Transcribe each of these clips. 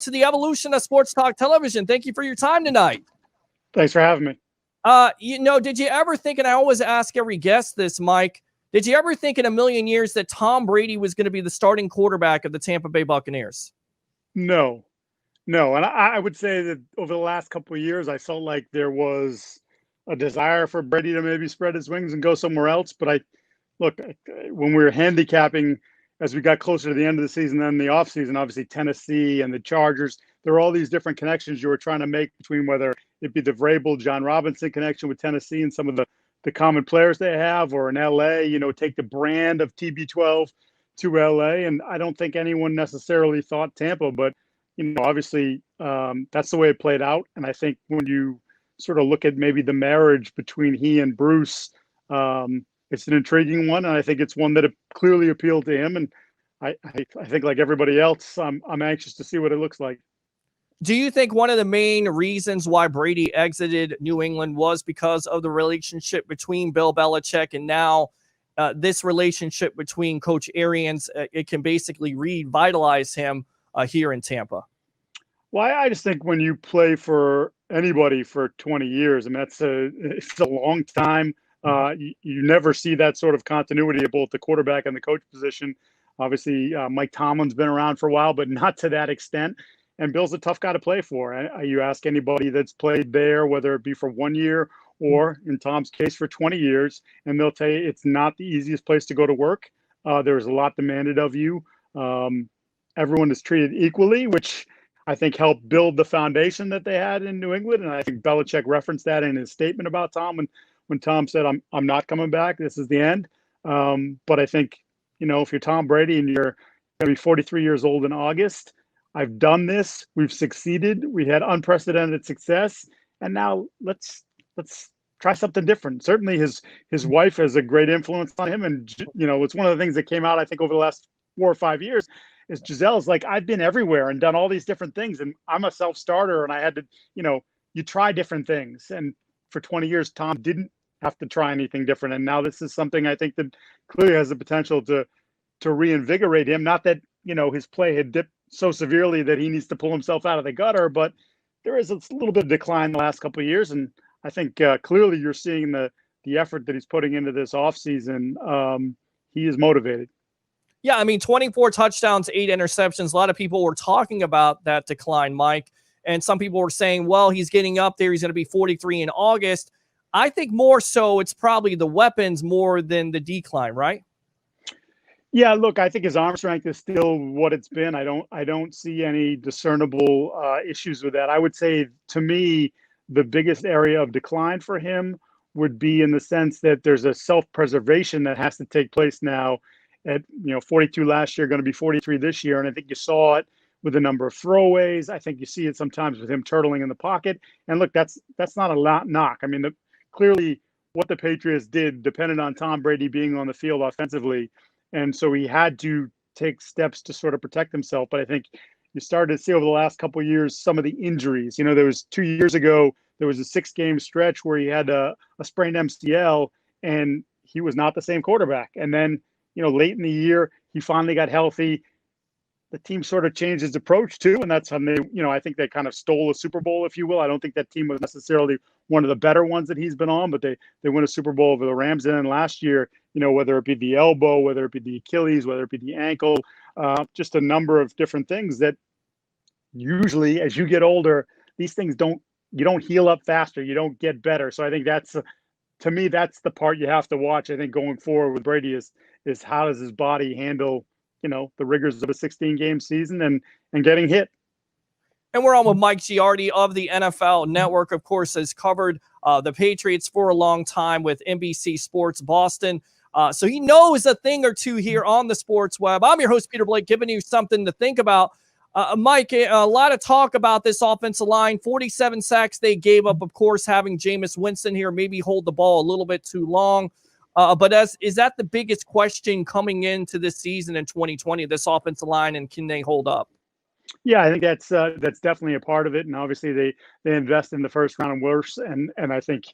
to the evolution of Sports Talk Television. Thank you for your time tonight. Thanks for having me. Did you ever think, and I always ask every guest this, Mike, did you ever think in a million years that Tom Brady was going to be the starting quarterback of the Tampa Bay Buccaneers? No. And I would say that over the last couple of years, I felt like there was a desire for Brady to maybe spread his wings and go somewhere else. But when we were handicapping as we got closer to the end of the season and the offseason, obviously Tennessee and the Chargers, there were all these different connections you were trying to make between whether it be the Vrabel, John Robinson connection with Tennessee and some of the common players they have, or in LA, take the brand of TB12 to LA. And I don't think anyone necessarily thought Tampa, but obviously that's the way it played out. And I think when you sort of look at maybe the marriage between he and Bruce, it's an intriguing one. And I think it's one that clearly appealed to him. And I think like everybody else, I'm anxious to see what it looks like. Do you think one of the main reasons why Brady exited New England was because of the relationship between Bill Belichick and now this relationship between Coach Arians? It can basically revitalize him here in Tampa? Well, I just think when you play for anybody for 20 years, I mean, it's a long time. You never see that sort of continuity of both the quarterback and the coach position. Obviously, Mike Tomlin's been around for a while, but not to that extent. And Bill's a tough guy to play for. You ask anybody that's played there, whether it be for 1 year or, in Tom's case, for 20 years, and they'll tell you it's not the easiest place to go to work. There's a lot demanded of you. Everyone is treated equally, which I think helped build the foundation that they had in New England. And I think Belichick referenced that in his statement about Tom when Tom said, I'm not coming back. This is the end. But I think, if you're Tom Brady and you're going to be 43 years old in August, I've done this. We've succeeded. We had unprecedented success. And now let's try something different. Certainly his wife has a great influence on him. And, it's one of the things that came out, I think, over the last 4 or 5 years is Gisele's like, I've been everywhere and done all these different things. And I'm a self-starter and I had to, you try different things. And for 20 years, Tom didn't have to try anything different. And now this is something I think that clearly has the potential to reinvigorate him. Not that, his play had dipped so severely that he needs to pull himself out of the gutter, but there is a little bit of decline the last couple of years. And I think clearly you're seeing the effort that he's putting into this offseason. He is motivated. Yeah, I mean, 24 touchdowns, 8 interceptions. A lot of people were talking about that decline, Mike. And some people were saying, well, he's getting up there. He's going to be 43 in August. I think more so it's probably the weapons more than the decline, right? Yeah, look, I think his arm strength is still what it's been. I don't see any discernible issues with that. I would say, to me, the biggest area of decline for him would be in the sense that there's a self-preservation that has to take place now. At 42 last year, going to be 43 this year, and I think you saw it with the number of throwaways. I think you see it sometimes with him turtling in the pocket. And look, that's not a knock. I mean, clearly what the Patriots did depended on Tom Brady being on the field offensively, and so he had to take steps to sort of protect himself. But I think you started to see over the last couple of years some of the injuries. There was 2 years ago, there was a 6-game stretch where he had a sprained MCL, and he was not the same quarterback. And then late in the year, he finally got healthy. The team sort of changed its approach too, and that's when they, I think they kind of stole a Super Bowl, if you will. I don't think that team was necessarily one of the better ones that he's been on, but they win a Super Bowl over the Rams. And then last year, whether it be the elbow, whether it be the Achilles, whether it be the ankle, just a number of different things that usually, as you get older, these things you don't heal up faster, you don't get better. So I think to me, that's the part you have to watch. I think going forward with Brady is how does his body handle, the rigors of a 16-game season and getting hit. And we're on with Mike Giardi of the NFL Network, of course, has covered the Patriots for a long time with NBC Sports Boston. So he knows a thing or two here on the sports web. I'm your host, Peter Blake, giving you something to think about. Mike, a lot of talk about this offensive line. 47 sacks they gave up, of course, having Jameis Winston here maybe hold the ball a little bit too long. But is that the biggest question coming into this season in 2020, this offensive line, and can they hold up? Yeah, I think that's definitely a part of it. And obviously they invest in the first round and worse. And I think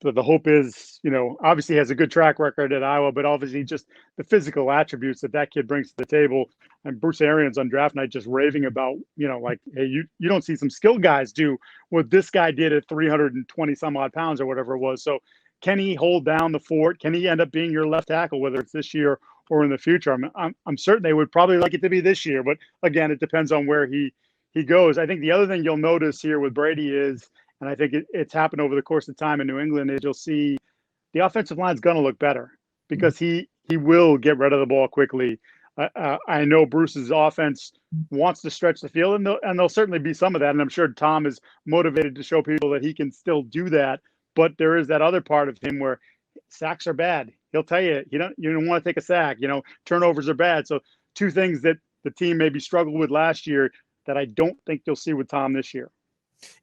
the hope is, obviously he has a good track record at Iowa, but obviously just the physical attributes that kid brings to the table. And Bruce Arians on draft night just raving about, like, hey, you don't see some skilled guys do what this guy did at 320 some odd pounds or whatever it was. So can he hold down the fort? Can he end up being your left tackle, whether it's this year or in the future? I'm certain they would probably like it to be this year, but again, it depends on where he goes. I think the other thing you'll notice here with Brady is, and I think it's happened over the course of time in New England, is you'll see the offensive line's going to look better because he will get rid of the ball quickly. I know Bruce's offense wants to stretch the field, and there'll certainly be some of that. And I'm sure Tom is motivated to show people that he can still do that. But there is that other part of him where sacks are bad. He'll tell you, you don't want to take a sack. Turnovers are bad. So two things that the team maybe struggled with last year that I don't think you'll see with Tom this year.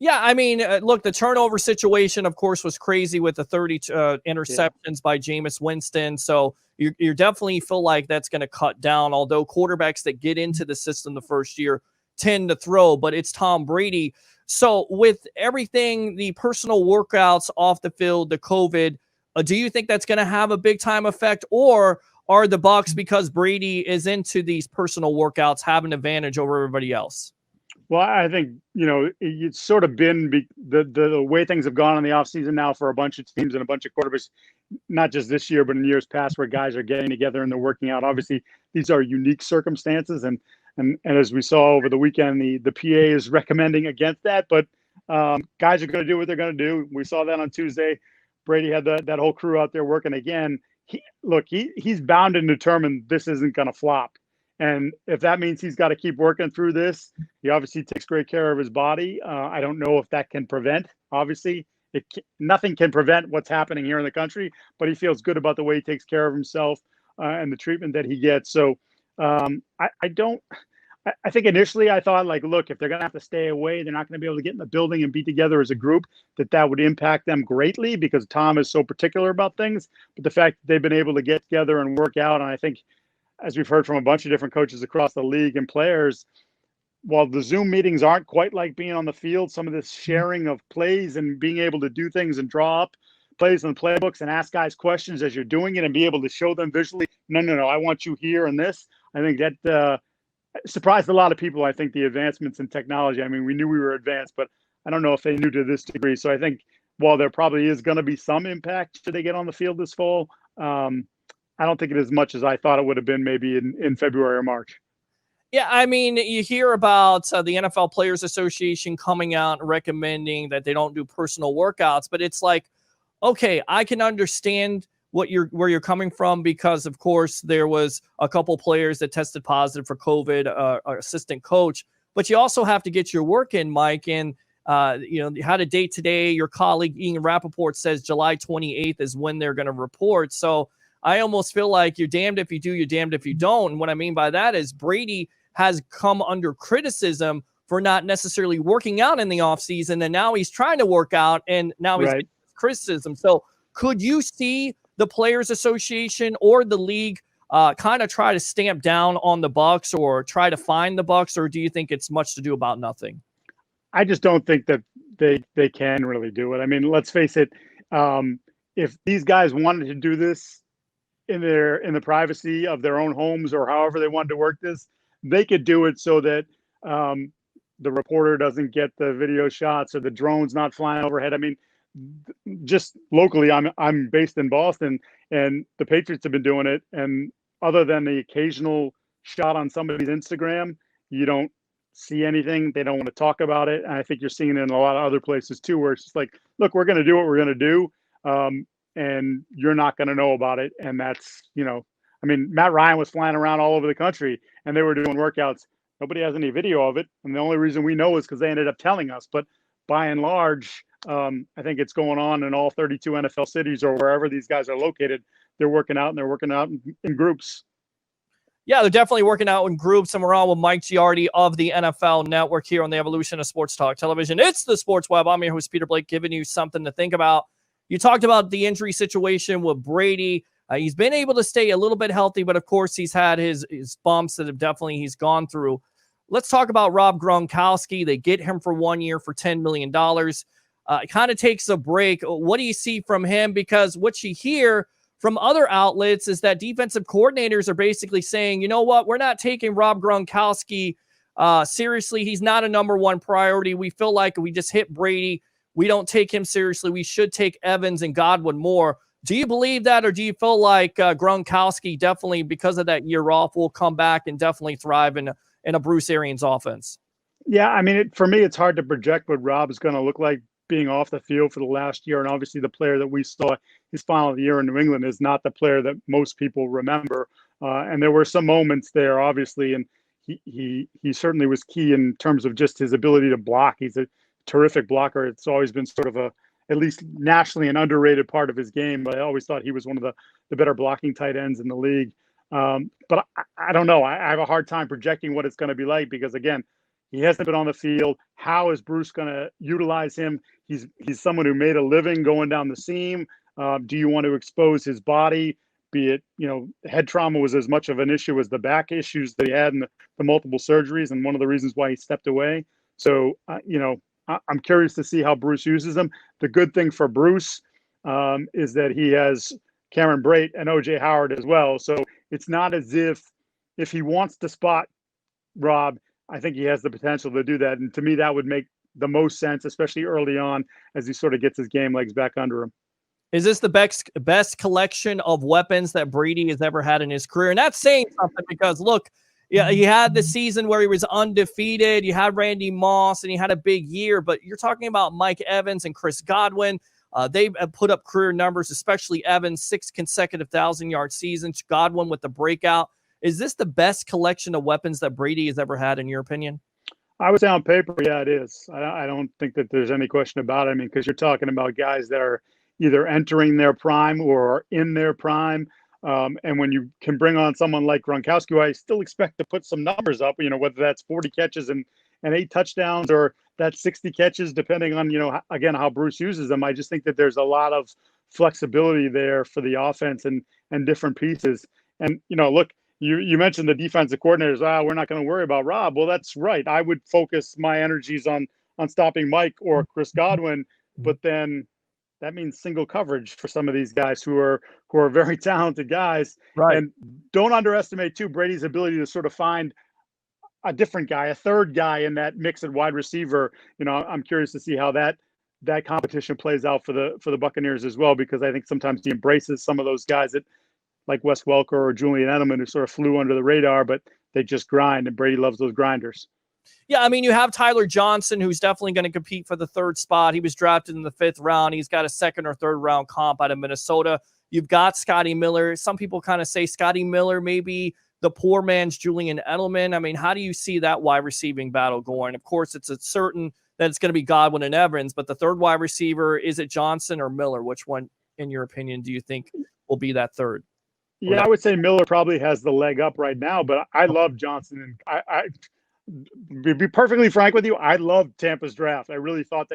Yeah, I mean, look, the turnover situation, of course, was crazy with the 30 interceptions by Jameis Winston. So you definitely feel like that's going to cut down, although quarterbacks that get into the system the first year tend to throw, but it's Tom Brady. So with everything, the personal workouts off the field, the COVID, do you think that's going to have a big time effect, or are the Bucs, because Brady is into these personal workouts, have an advantage over everybody else? Well, I think, it's sort of been the way things have gone in the offseason now for a bunch of teams and a bunch of quarterbacks, not just this year, but in years past, where guys are getting together and they're working out. Obviously, these are unique circumstances. And as we saw over the weekend, the PA is recommending against that. But guys are going to do what they're going to do. We saw that on Tuesday. Brady had that whole crew out there working again. He's bound and determined this isn't going to flop. And if that means he's got to keep working through this, he obviously takes great care of his body. I don't know if that can prevent, obviously. Nothing can prevent what's happening here in the country, but he feels good about the way he takes care of himself and the treatment that he gets. So I think initially I thought, like, look, if they're going to have to stay away, they're not going to be able to get in the building and be together as a group, that would impact them greatly because Tom is so particular about things. But the fact that they've been able to get together and work out, and I think, as we've heard from a bunch of different coaches across the league and players, while the Zoom meetings aren't quite like being on the field, some of this sharing of plays and being able to do things and draw up plays in the playbooks and ask guys questions as you're doing it and be able to show them visually, no, I want you here and this. I think that surprised a lot of people. I think the advancements in technology, I mean, we knew we were advanced, but I don't know if they knew to this degree. So I think while there probably is going to be some impact should they get on the field this fall, I don't think it as much as I thought it would have been maybe in February or March. Yeah, I mean, you hear about the NFL Players Association coming out and recommending that they don't do personal workouts, but it's like, okay, I can understand where you're coming from because, of course, there was a couple players that tested positive for COVID, our assistant coach, but you also have to get your work in, Mike, and you had a date today. Your colleague Ian Rappaport says July 28th is when they're going to report. So I almost feel like you're damned if you do, you're damned if you don't. And what I mean by that is Brady has come under criticism for not necessarily working out in the offseason, and now he's trying to work out, and now he's getting criticism. So could you see the Players Association or the league kind of try to stamp down on the Bucs or try to find the Bucs, or do you think it's much to do about nothing? I just don't think that they can really do it. I mean, let's face it. If these guys wanted to do this in the privacy of their own homes or however they wanted to work this, they could do it so that the reporter doesn't get the video shots or the drone's not flying overhead. I mean, just locally, I'm based in Boston, and the Patriots have been doing it. And other than the occasional shot on somebody's Instagram, you don't see anything. They don't want to talk about it. And I think you're seeing it in a lot of other places too, where it's just like, look, we're going to do what we're going to do. And you're not going to know about it. And that's, I mean, Matt Ryan was flying around all over the country and they were doing workouts. Nobody has any video of it. And the only reason we know is because they ended up telling us. But by and large, I think it's going on in all 32 NFL cities or wherever these guys are located. They're working out, and they're working out in groups. Yeah, they're definitely working out in groups, and we're on with Mike Giardi of the NFL Network here on the Evolution of Sports Talk Television. It's the Sports Web. I'm your host, Peter Blake, giving you something to think about. You talked about the injury situation with Brady. He's been able to stay a little bit healthy, but of course he's had his bumps that have definitely he's gone through. Let's talk about Rob Gronkowski. They get him for 1 year for $10 million. kind of takes a break. What do you see from him? Because what you hear from other outlets is that defensive coordinators are basically saying, you know what, we're not taking Rob Gronkowski seriously. He's not a number one priority. We feel like we just hit Brady. We don't take him seriously. We should take Evans and Godwin more. Do you believe that, or do you feel like Gronkowski definitely, because of that year off, will come back and definitely thrive in a Bruce Arians offense? Yeah, I mean, for me, it's hard to project what Rob is going to look like being off the field for the last year. And obviously, the player that we saw his final year in New England is not the player that most people remember. And there were some moments there, obviously, and he certainly was key in terms of just his ability to block. He's a terrific blocker. It's always been sort of at least nationally, an underrated part of his game. But I always thought he was one of the better blocking tight ends in the league. But I don't know. I have a hard time projecting what it's going to be like because, again, he hasn't been on the field. How is Bruce going to utilize him? He's someone who made a living going down the seam. Do you want to expose his body? Be it, head trauma was as much of an issue as the back issues that he had in the multiple surgeries, and one of the reasons why he stepped away. So, I'm curious to see how Bruce uses him. The good thing for Bruce is that he has Cameron Brate and O.J. Howard as well. So it's not as if he wants to spot Rob, I think he has the potential to do that. And to me, that would make the most sense, especially early on as he sort of gets his game legs back under him. Is this the best collection of weapons that Brady has ever had in his career? And that's saying something because, look, yeah, he had the season where he was undefeated. You had Randy Moss, and he had a big year. But you're talking about Mike Evans and Chris Godwin. They have put up career numbers, especially Evans, 6 consecutive 1,000-yard seasons. Godwin with the breakout. Is this the best collection of weapons that Brady has ever had, in your opinion? I would say on paper, yeah, it is. I don't think that there's any question about it. I mean, because you're talking about guys that are either entering their prime or in their prime. And when you can bring on someone like Gronkowski, who I still expect to put some numbers up, whether that's 40 catches and 8 touchdowns or that's 60 catches, depending on, again, how Bruce uses them. I just think that there's a lot of flexibility there for the offense and different pieces. And, look, you mentioned the defensive coordinators. We're not going to worry about Rob. Well, that's right. I would focus my energies on stopping Mike or Chris Godwin, but then that means single coverage for some of these guys who are very talented guys. Right. And don't underestimate too Brady's ability to sort of find a different guy, a third guy in that mix at wide receiver. I'm curious to see how that competition plays out for the Buccaneers as well, because I think sometimes he embraces some of those guys that, like Wes Welker or Julian Edelman, who sort of flew under the radar, but they just grind, and Brady loves those grinders. Yeah, I mean, you have Tyler Johnson, who's definitely going to compete for the 3rd spot. He was drafted in the 5th round. He's got a 2nd or 3rd round comp out of Minnesota. You've got Scotty Miller. Some people kind of say Scotty Miller maybe the poor man's Julian Edelman. I mean, how do you see that wide receiving battle going? Of course, it's certain that it's going to be Godwin and Evans, but the 3rd wide receiver, is it Johnson or Miller? Which one, in your opinion, do you think will be that 3rd? Yeah, I would say Miller probably has the leg up right now, but I love Johnson. And to be perfectly frank with you, I loved Tampa's draft. I really thought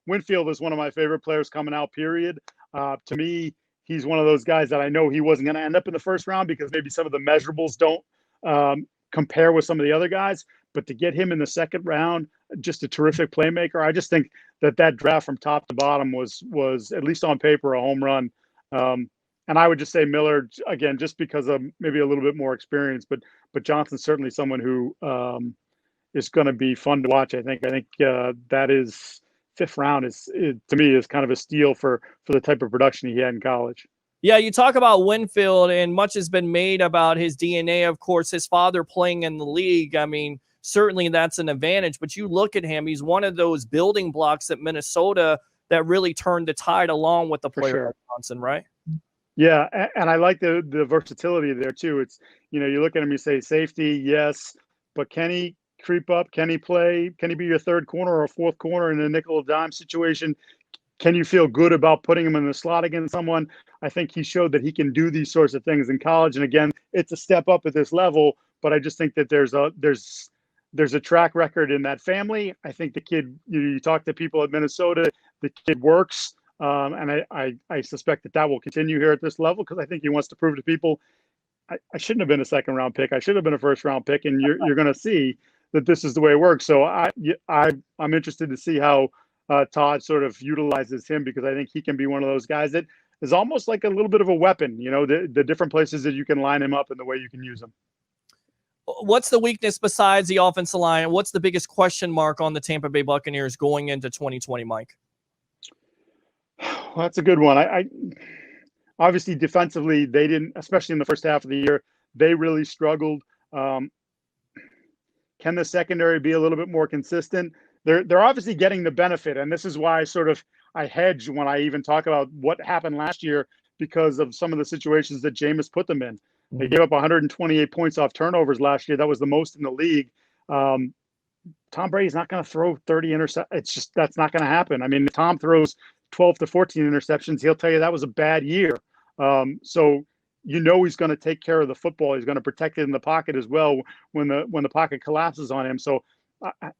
Winfield is one of my favorite players coming out, period. To me, he's one of those guys that I know he wasn't going to end up in the 1st round because maybe some of the measurables don't compare with some of the other guys. But to get him in the 2nd round, just a terrific playmaker. I just think that draft from top to bottom was at least on paper a home run. And I would just say Miller, again, just because of maybe a little bit more experience, but Johnson's certainly someone who is going to be fun to watch. I think that is 5th round to me is kind of a steal for the type of production he had in college. Yeah, you talk about Winfield, and much has been made about his DNA. Of course, his father playing in the league. I mean, certainly that's an advantage, but you look at him, he's one of those building blocks at Minnesota that really turned the tide along with the player like Johnson, right? Yeah, and I like the versatility there too. It's, you look at him, you say safety, yes, but can he creep up? Can he play? Can he be your 3rd corner or 4th corner in a nickel or dime situation? Can you feel good about putting him in the slot against someone? I think he showed that he can do these sorts of things in college. And again, it's a step up at this level, but I just think that there's a track record in that family. I think the kid, you talk to people at Minnesota, the kid works. And I suspect that will continue here at this level because I think he wants to prove to people I shouldn't have been a 2nd round pick. I should have been a 1st round pick, and you're going to see that this is the way it works. So I'm interested to see how Todd sort of utilizes him, because I think he can be one of those guys that is almost like a little bit of a weapon, the different places that you can line him up and the way you can use him. What's the weakness besides the offensive line? What's the biggest question mark on the Tampa Bay Buccaneers going into 2020, Mike? Well, that's a good one. I obviously defensively, they didn't, especially in the first half of the year, they really struggled. Can the secondary be a little bit more consistent? They're obviously getting the benefit, and this is why I hedge when I even talk about what happened last year, because of some of the situations that Jameis put them in. They gave up 128 points off turnovers last year. That was the most in the league. Tom Brady's not going to throw 30 interceptions. That's not going to happen. I mean, if Tom throws 12 to 14 interceptions, he'll tell you that was a bad year. So he's going to take care of the football. He's going to protect it in the pocket as well when the pocket collapses on him. So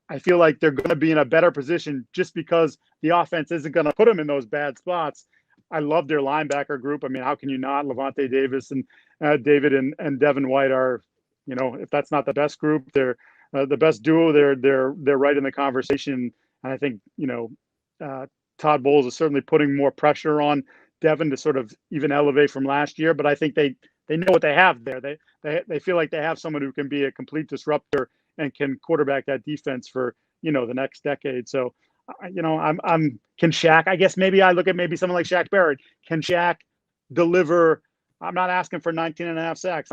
I feel like they're going to be in a better position just because the offense isn't going to put them in those bad spots. I love their linebacker group. I mean, how can you not? Levante Davis and David and Devin White are, if that's not the best group, they're the best duo. They're right in the conversation. And I think, Todd Bowles is certainly putting more pressure on Devin to sort of even elevate from last year. But I think they know what they have there. They feel like they have someone who can be a complete disruptor and can quarterback that defense for, the next decade. So, can Shaq, I guess maybe I look at maybe someone like Shaq Barrett. Can Shaq deliver? I'm not asking for 19 and a half sacks.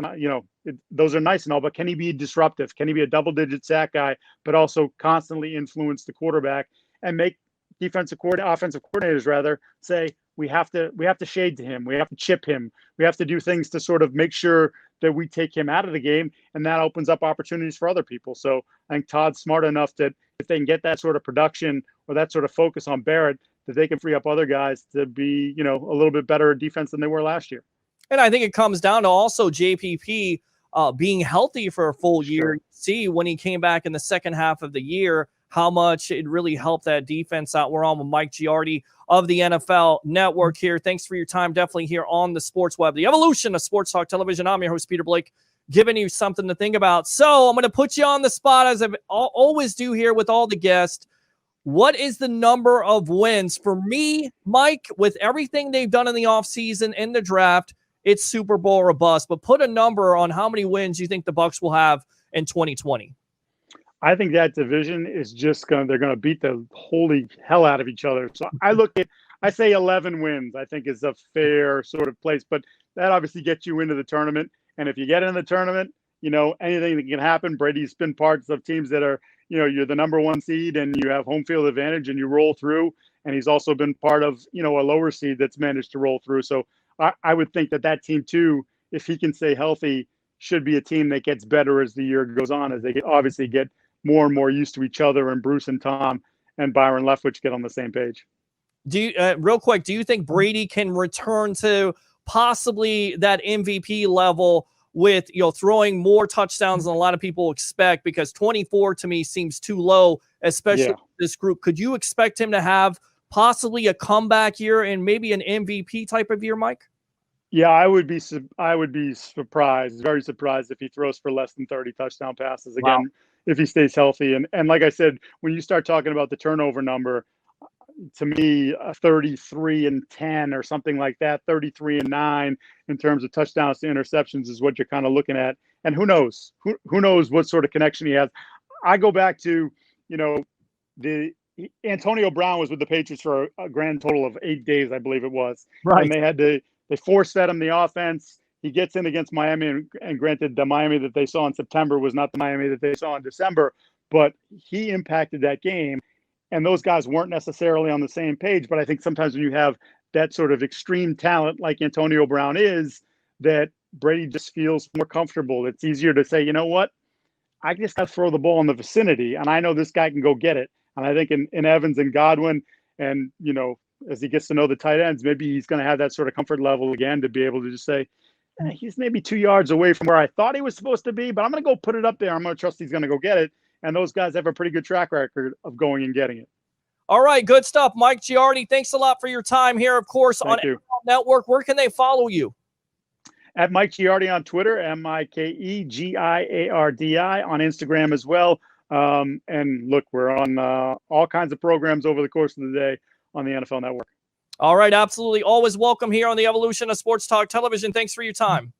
Those are nice and all, but can he be disruptive? Can he be a double-digit sack guy, but also constantly influence the quarterback and make offensive coordinators rather say, we have to shade to him. We have to chip him. We have to do things to sort of make sure that we take him out of the game, and that opens up opportunities for other people. So I think Todd's smart enough that if they can get that sort of production or that sort of focus on Barrett, that they can free up other guys to be, a little bit better defense than they were last year. And I think it comes down to also JPP being healthy for a full year. Sure. See, when he came back in the second half of the year, how much it really helped that defense out. We're on with Mike Giardi of the NFL Network here. Thanks for your time. Definitely here on the Sports Web, the evolution of sports talk television. I'm your host, Peter Blake, giving you something to think about. So I'm going to put you on the spot, as I always do here with all the guests. What is the number of wins? For me, Mike, with everything they've done in the offseason and the draft, it's Super Bowl or bust. But put a number on how many wins you think the Bucs will have in 2020. I think that division is they're going to beat the holy hell out of each other. So I say 11 wins, I think is a fair sort of place, but that obviously gets you into the tournament. And if you get in the tournament, anything that can happen. Brady's been parts of teams that are, you're the number one seed and you have home field advantage and you roll through. And he's also been part of, a lower seed that's managed to roll through. So I would think that team too, if he can stay healthy, should be a team that gets better as the year goes on, as they obviously get more and more used to each other, and Bruce and Tom and Byron Leftwich get on the same page. Do you, real quick, do you think Brady can return to possibly that MVP level with, throwing more touchdowns than a lot of people expect? Because 24 to me seems too low, especially with this group. Could you expect him to have possibly a comeback year and maybe an MVP type of year, Mike? Yeah, I would be surprised, very surprised if he throws for less than 30 touchdown passes again. Wow. If he stays healthy. And like I said, when you start talking about the turnover number, to me, 33-10 or something like that, 33-9 in terms of touchdowns to interceptions is what you're kind of looking at. And who knows? Who knows what sort of connection he has? I go back to, the Antonio Brown was with the Patriots for a grand total of 8 days, I believe it was. Right. And they force-fed him the offense. He gets in against Miami, and granted, the Miami that they saw in September was not the Miami that they saw in December, but he impacted that game, and those guys weren't necessarily on the same page. But I think sometimes when you have that sort of extreme talent like Antonio Brown is, that Brady just feels more comfortable. It's easier to say, you know what, I just got to throw the ball in the vicinity, and I know this guy can go get it. And I think in Evans and Godwin, and, as he gets to know the tight ends, maybe he's going to have that sort of comfort level again to be able to just say, he's maybe 2 yards away from where I thought he was supposed to be, but I'm going to go put it up there. I'm going to trust he's going to go get it. And those guys have a pretty good track record of going and getting it. All right, good stuff. Mike Giardi, thanks a lot for your time here, of course, on NFL Network. Where can they follow you? At Mike Giardi on Twitter, MikeGiardi on Instagram as well. And look, we're on all kinds of programs over the course of the day on the NFL Network. All right, absolutely. Always welcome here on the Evolution of Sports Talk Television. Thanks for your time.